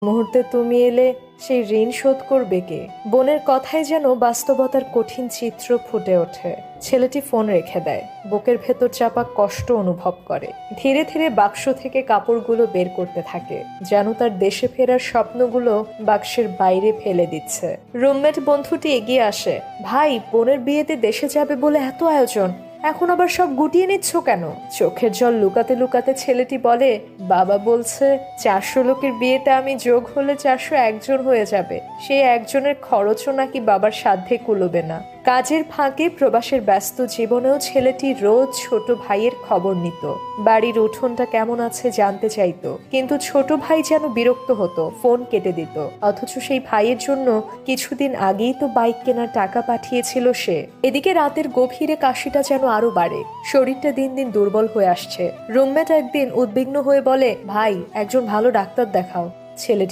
মুহূর্তে তুমি এলে সেই ঋণ শোধ করবে কে? বোনের কথায় যেন বাস্তবতার কঠিন চিত্র ফুটে ওঠে। ছেলেটি ফোন রেখে দেয়, বুকের ভেতর চাপা কষ্ট অনুভব করে। ধীরে ধীরে বাক্স থেকে কাপড়গুলো বের করতে থাকে, যেন তার দেশে ফেরার স্বপ্নগুলো বাক্সের বাইরে ফেলে দিচ্ছে। রুমমেট বন্ধুটি এগিয়ে আসে। ভাই, বোনের বিয়েতে দেশে যাবে বলে এত আয়োজন, এখন আবার সব গুটিয়ে নিচ্ছ কেন? চোখের জল লুকাতে লুকাতে ছেলেটি বলে, বাবা বলছে 400 লোকের বিয়েতে আমি যোগ হলে 401 হয়ে যাবে। সেই একজনের খরচও নাকি বাবার সাধ্যে কুলোবে না। কাজের ফাঁকে প্রবাসের ব্যস্ত জীবনেও ছেলেটি রোজ ছোট ভাইয়ের খবর নিত। বাড়ির উঠোনটা কেমন আছে জানতে চাইতো, কিন্তু ছোট ভাই যেন বিরক্ত হতো, ফোন কেটে দিত। অথচ সেই ভাইয়ের জন্য কিছুদিন আগেই তো বাইক কেনার টাকা পাঠিয়েছিল সে। এদিকে রাতের গভীরে কাশিটা যেন আরো বাড়ে, শরীরটা দিন দিন দুর্বল হয়ে আসছে। রুমমেট একদিন উদ্বিগ্ন হয়ে বলে, ভাই, একজন ভালো ডাক্তার দেখাও। ছেলেটি